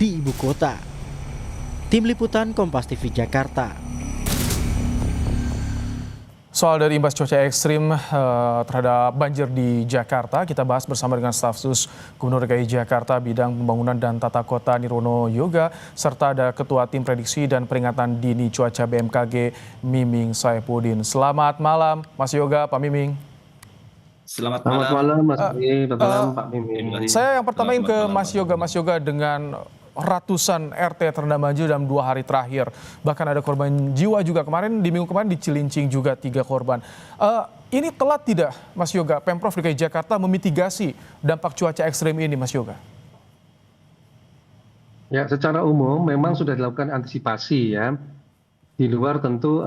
di ibu kota. Tim Liputan Kompas TV Jakarta. Soal dari imbas cuaca ekstrim terhadap banjir di Jakarta, kita bahas bersama dengan staf sus Gubernur DKI Jakarta bidang pembangunan dan tata kota Nirwono Yoga, serta ada Ketua Tim Prediksi dan Peringatan Dini Cuaca BMKG Miming Saifuddin. Selamat malam Mas Yoga, Pak Miming. Selamat malam Mas Miming, selamat malam Pak Miming. Saya yang pertama ingin ke Mas Yoga dengan ratusan RT terendam banjir dalam 2 hari terakhir. Bahkan ada korban jiwa juga kemarin, di minggu kemarin di Cilincing juga 3 korban. Ini telat tidak Mas Yoga, Pemprov DKI Jakarta memitigasi dampak cuaca ekstrim ini Mas Yoga? Ya, secara umum memang sudah dilakukan antisipasi ya. Di luar tentu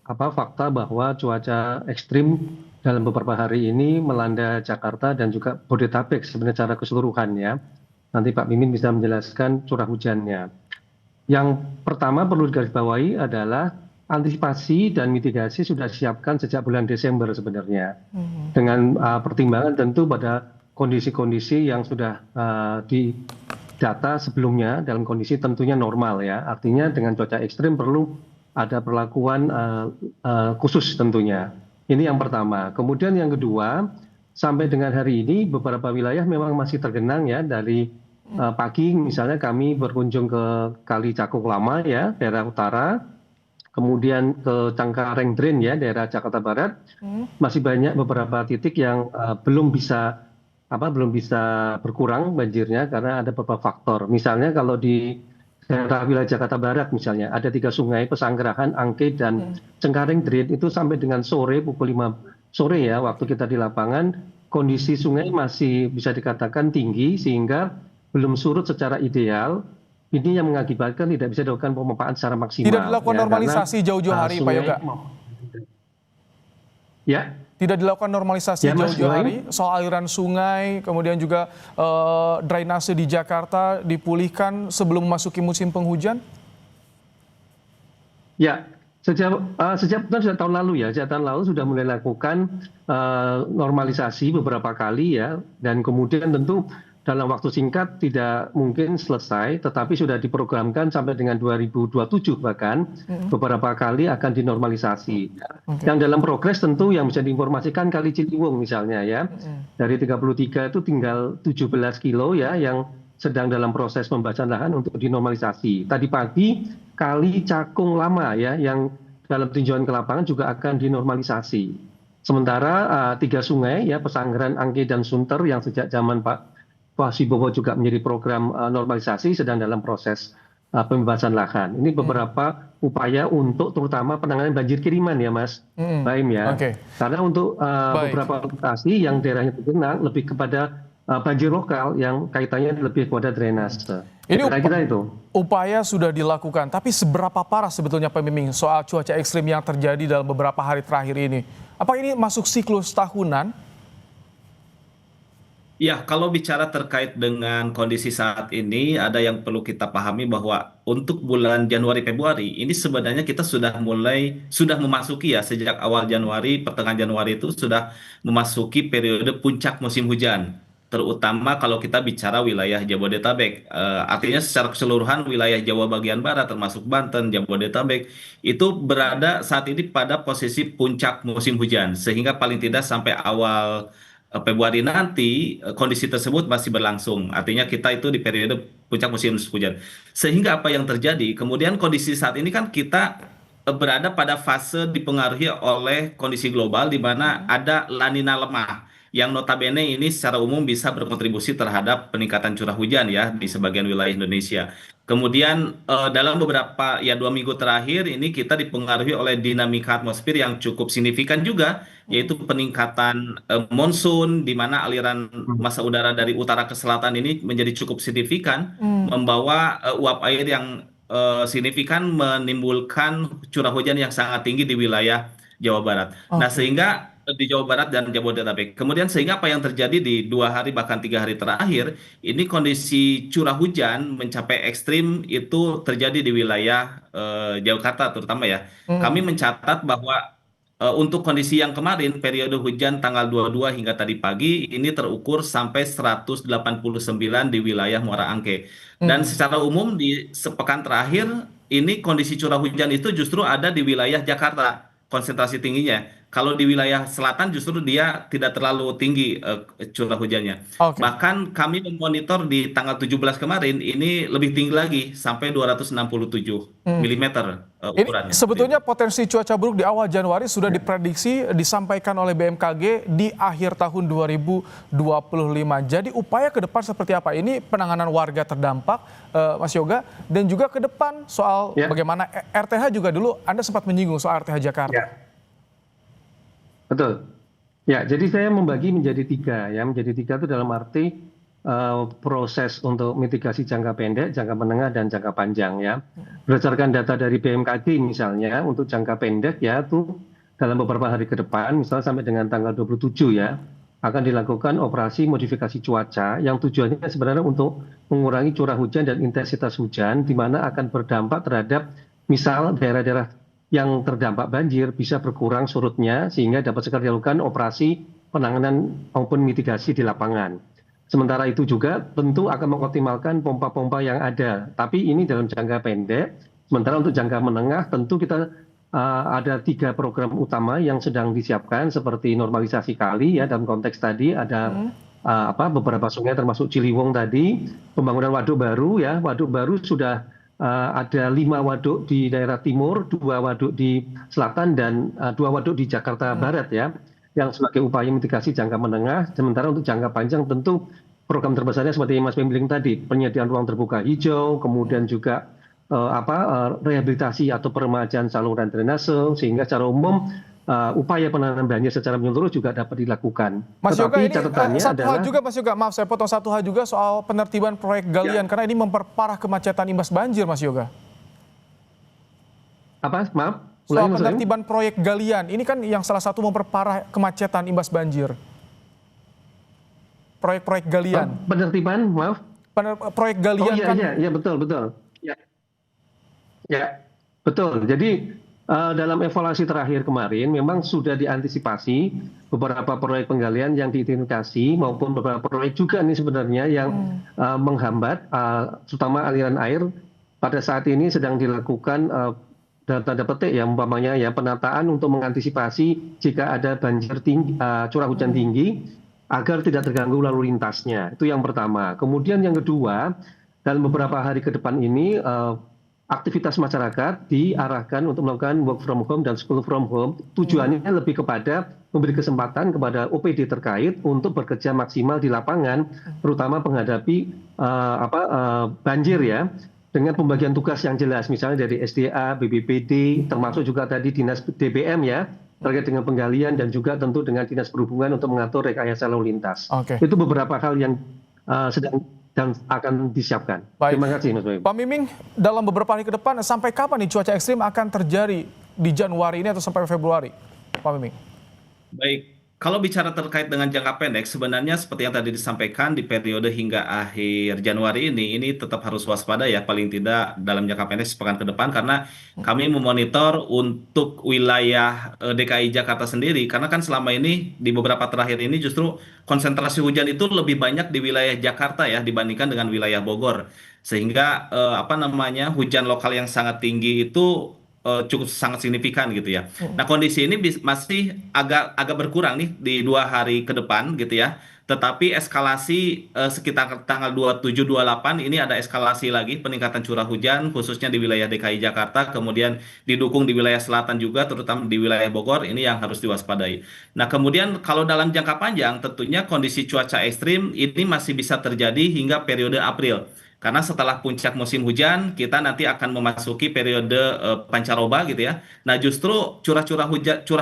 fakta bahwa cuaca ekstrim dalam beberapa hari ini melanda Jakarta dan juga Bodetabek sebenarnya secara keseluruhan ya. Nanti Pak Mimin bisa menjelaskan curah hujannya. Yang pertama perlu digarisbawahi adalah antisipasi dan mitigasi sudah disiapkan sejak bulan Desember sebenarnya. Dengan pertimbangan tentu pada kondisi-kondisi yang sudah didata sebelumnya dalam kondisi tentunya normal ya. Artinya dengan cuaca ekstrim perlu ada perlakuan khusus tentunya. Ini yang pertama. Kemudian yang kedua, sampai dengan hari ini beberapa wilayah memang masih tergenang ya. Dari pagi misalnya kami berkunjung ke Kali Cakung Lama ya, daerah utara, kemudian ke Cengkareng Drain ya, daerah Jakarta Barat. Masih banyak beberapa titik yang belum bisa berkurang banjirnya karena ada beberapa faktor. Misalnya kalau di daerah wilayah Jakarta Barat misalnya ada 3 sungai, Pesanggerahan, Angke, dan Cengkareng Drain itu sampai dengan sore pukul 5 sore ya, waktu kita di lapangan, kondisi sungai masih bisa dikatakan tinggi sehingga belum surut secara ideal. Ini yang mengakibatkan tidak bisa dilakukan pemompaan secara maksimal. Tidak dilakukan ya, normalisasi jauh-jauh hari Pak Yoga? Ya. Tidak dilakukan normalisasi jauh-jauh hari soal aliran sungai, kemudian juga drainase di Jakarta dipulihkan sebelum memasuki musim penghujan? Ya, sejak tahun lalu ya, sejak tahun lalu sudah mulai lakukan normalisasi beberapa kali ya, dan kemudian tentu dalam waktu singkat tidak mungkin selesai, tetapi sudah diprogramkan sampai dengan 2027 bahkan beberapa kali akan dinormalisasi. Yang dalam progres tentu yang bisa diinformasikan Kali Ciliwung misalnya ya, dari 33 itu tinggal 17 kilo ya yang sedang dalam proses pembahasan lahan untuk dinormalisasi. Tadi pagi Kali Cakung Lama ya yang dalam tinjauan ke lapangan juga akan dinormalisasi. Sementara 3 sungai ya, Pesanggeran, Angke, dan Sunter yang sejak zaman Pak Wasibowo juga menjadi program normalisasi sedang dalam proses pembebasan lahan. Ini beberapa upaya untuk terutama penanganan banjir kiriman ya Mas Baim ya. Karena untuk beberapa lokasi yang daerahnya tergenang lebih kepada banjir lokal yang kaitannya lebih kepada drainase. Ini itu. Upaya sudah dilakukan, tapi seberapa parah sebetulnya Pak Miming soal cuaca ekstrim yang terjadi dalam beberapa hari terakhir ini? Apa ini masuk siklus tahunan? Ya, kalau bicara terkait dengan kondisi saat ini, ada yang perlu kita pahami bahwa untuk bulan Januari Februari ini sebenarnya kita sudah memasuki ya, sejak awal Januari, pertengahan Januari itu sudah memasuki periode puncak musim hujan. Terutama kalau kita bicara wilayah Jabodetabek, artinya secara keseluruhan wilayah Jawa bagian barat termasuk Banten, Jabodetabek itu berada saat ini pada posisi puncak musim hujan, sehingga paling tidak sampai awal Februari nanti kondisi tersebut masih berlangsung. Artinya kita itu di periode puncak musim hujan. Sehingga apa yang terjadi? Kemudian kondisi saat ini kan kita berada pada fase dipengaruhi oleh kondisi global di mana ada La Nina lemah yang notabene ini secara umum bisa berkontribusi terhadap peningkatan curah hujan ya di sebagian wilayah Indonesia. Kemudian dalam beberapa 2 minggu terakhir ini kita dipengaruhi oleh dinamika atmosfer yang cukup signifikan juga, yaitu peningkatan monsun di mana aliran massa udara dari utara ke selatan ini menjadi cukup signifikan, membawa uap air yang signifikan menimbulkan curah hujan yang sangat tinggi di wilayah Jawa Barat. Nah, sehingga di Jawa Barat dan Jabodetabek. Kemudian sehingga apa yang terjadi di 2 hari bahkan 3 hari terakhir, ini kondisi curah hujan mencapai ekstrim itu terjadi di wilayah Jakarta terutama ya. Kami mencatat bahwa Untuk kondisi yang kemarin, periode hujan tanggal 22 hingga tadi pagi, ini terukur sampai 189 di wilayah Muara Angke. Dan secara umum di sepekan terakhir, ini kondisi curah hujan itu justru ada di wilayah Jakarta, konsentrasi tingginya. Kalau di wilayah selatan justru dia tidak terlalu tinggi curah hujannya. Oke. Bahkan kami memonitor di tanggal 17 kemarin, ini lebih tinggi lagi, sampai 267 milimeter Ini ukurannya. sebetulnya potensi cuaca buruk di awal Januari sudah diprediksi disampaikan oleh BMKG di akhir tahun 2025. Jadi upaya ke depan seperti apa? Ini penanganan warga terdampak, Mas Yoga, dan juga ke depan soal bagaimana RTH juga dulu Anda sempat menyinggung soal RTH Jakarta. Ya, betul. Ya, jadi saya membagi menjadi tiga ya. Menjadi tiga itu dalam arti proses untuk mitigasi jangka pendek, jangka menengah, dan jangka panjang ya. Berdasarkan data dari BMKG misalnya, untuk jangka pendek ya itu dalam beberapa hari ke depan, misalnya sampai dengan tanggal 27 ya, akan dilakukan operasi modifikasi cuaca yang tujuannya sebenarnya untuk mengurangi curah hujan dan intensitas hujan, di mana akan berdampak terhadap misal daerah-daerah yang terdampak banjir bisa berkurang surutnya sehingga dapat segera dilakukan operasi penanganan maupun mitigasi di lapangan. Sementara itu juga tentu akan mengoptimalkan pompa-pompa yang ada. Tapi ini dalam jangka pendek. Sementara untuk jangka menengah tentu kita ada 3 program utama yang sedang disiapkan seperti normalisasi kali ya, dalam konteks tadi ada beberapa sungai termasuk Ciliwung tadi, pembangunan waduk baru ya. Waduk baru sudah ada 5 waduk di daerah timur, 2 waduk di selatan, dan 2 waduk di Jakarta Barat ya, yang sebagai upaya mitigasi jangka menengah. Sementara untuk jangka panjang tentu program terbesarnya seperti Mas Bim bilang tadi, penyediaan ruang terbuka hijau, kemudian juga rehabilitasi atau peremajaan saluran drainase, sehingga secara umum upaya penanganan banjir secara menyeluruh juga dapat dilakukan. Mas Yoga, ini catatannya satu hal adalah juga, Mas Yoga, maaf saya potong, satu hal juga soal penertiban proyek galian, karena ini memperparah kemacetan imbas banjir, Mas Yoga. apa? Maaf? Soal penertiban proyek galian, ini kan yang salah satu memperparah kemacetan imbas banjir. Proyek-proyek galian. Penertiban, maaf? Proyek galian kan. Iya, betul. Ya, betul. Jadi dalam evaluasi terakhir kemarin memang sudah diantisipasi beberapa proyek penggalian yang diidentifikasi maupun beberapa proyek juga nih sebenarnya yang menghambat, terutama aliran air. Pada saat ini sedang dilakukan dalam tanda petik ya, umpamanya ya, penataan untuk mengantisipasi jika ada banjir tinggi, curah hujan tinggi, agar tidak terganggu lalu lintasnya. Itu yang pertama. Kemudian yang kedua, dalam beberapa hari ke depan ini aktivitas masyarakat diarahkan untuk melakukan work from home dan school from home. Tujuannya lebih kepada memberi kesempatan kepada OPD terkait untuk bekerja maksimal di lapangan, terutama menghadapi banjir ya, dengan pembagian tugas yang jelas, misalnya dari SDA, BPBD, termasuk juga tadi Dinas DBM ya, terkait dengan penggalian, dan juga tentu dengan Dinas Perhubungan untuk mengatur rekayasa lalu lintas. Itu beberapa hal yang sedang dan akan disiapkan. Baik. Terima kasih, Mas Bayu. Pak Miming, dalam beberapa hari ke depan, sampai kapan nih cuaca ekstrim akan terjadi di Januari ini atau sampai Februari, Pak Miming? Baik, kalau bicara terkait dengan jangka pendek, sebenarnya seperti yang tadi disampaikan di periode hingga akhir Januari ini tetap harus waspada ya, paling tidak dalam jangka pendek sepekan ke depan, karena kami memonitor untuk wilayah DKI Jakarta sendiri, karena kan selama ini di beberapa terakhir ini justru konsentrasi hujan itu lebih banyak di wilayah Jakarta ya dibandingkan dengan wilayah Bogor, sehingga hujan lokal yang sangat tinggi itu cukup sangat signifikan gitu ya. Nah, kondisi ini masih agak berkurang nih di 2 hari ke depan gitu ya. Tetapi eskalasi sekitar tanggal 27 28 ini ada eskalasi lagi peningkatan curah hujan khususnya di wilayah DKI Jakarta, kemudian didukung di wilayah selatan juga, terutama di wilayah Bogor, ini yang harus diwaspadai. Nah, kemudian kalau dalam jangka panjang tentunya kondisi cuaca ekstrim ini masih bisa terjadi hingga periode April. Karena setelah puncak musim hujan, kita nanti akan memasuki periode pancaroba gitu ya. Nah, justru curah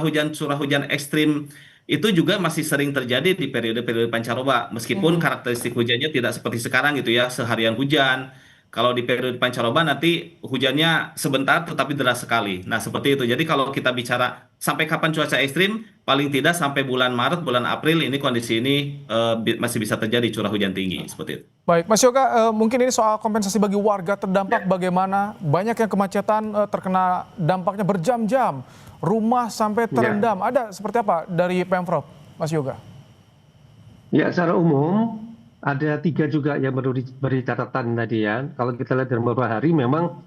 hujan ekstrim itu juga masih sering terjadi di periode-periode pancaroba. Meskipun karakteristik hujannya tidak seperti sekarang gitu ya, seharian hujan. Kalau di periode pancaroba nanti hujannya sebentar tetapi deras sekali. Nah, seperti itu. Jadi kalau kita bicara sampai kapan cuaca ekstrim, paling tidak sampai bulan Maret, bulan April ini kondisi ini masih bisa terjadi curah hujan tinggi seperti itu. Baik, Mas Yoga, mungkin ini soal kompensasi bagi warga terdampak bagaimana? Banyak yang kemacetan terkena dampaknya berjam-jam. rumah sampai terendam. Ada seperti apa dari Pemprov, Mas Yoga? Ya, secara umum ada 3 juga yang perlu diberi catatan tadi ya. Kalau kita lihat dalam beberapa hari memang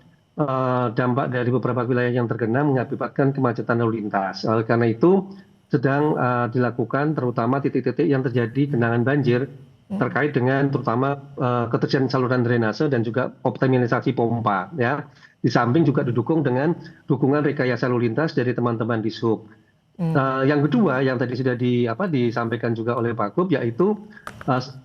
dampak dari beberapa wilayah yang tergenang mengakibatkan kemacetan lalu lintas. Oleh karena itu sedang dilakukan terutama titik-titik yang terjadi genangan banjir terkait dengan terutama ketersediaan saluran drainase dan juga optimalisasi pompa ya. Di samping juga didukung dengan dukungan rekayasa lalu lintas dari teman-teman di Sub. Yang kedua yang tadi sudah disampaikan juga oleh Pak Gub yaitu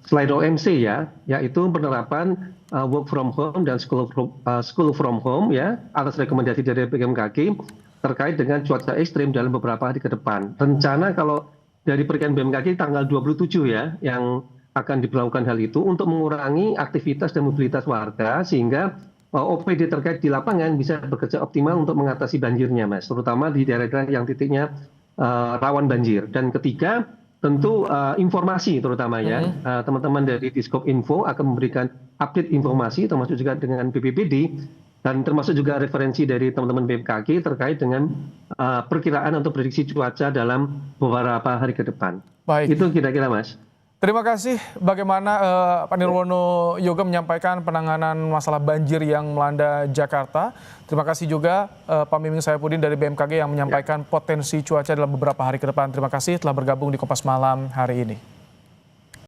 selain OMC ya, yaitu penerapan work from home dan school from home ya atas rekomendasi dari BMKG terkait dengan cuaca ekstrim dalam beberapa hari ke depan. Rencana kalau dari perkiraan BMKG tanggal 27 ya yang akan diberlakukan hal itu untuk mengurangi aktivitas dan mobilitas warga sehingga OPD terkait di lapangan bisa bekerja optimal untuk mengatasi banjirnya, Mas, terutama di daerah yang titiknya rawan banjir. Dan ketiga, tentu informasi terutama ya, teman-teman dari Diskop Info akan memberikan update informasi termasuk juga dengan BPBD dan termasuk juga referensi dari teman-teman BMKG terkait dengan perkiraan atau prediksi cuaca dalam beberapa hari ke depan. Baik. Itu kira-kira, Mas. Terima kasih bagaimana Pak Nirwono Yoga menyampaikan penanganan masalah banjir yang melanda Jakarta. Terima kasih juga Pak Miming Saifuddin dari BMKG yang menyampaikan potensi cuaca dalam beberapa hari ke depan. Terima kasih telah bergabung di Kompas Malam hari ini.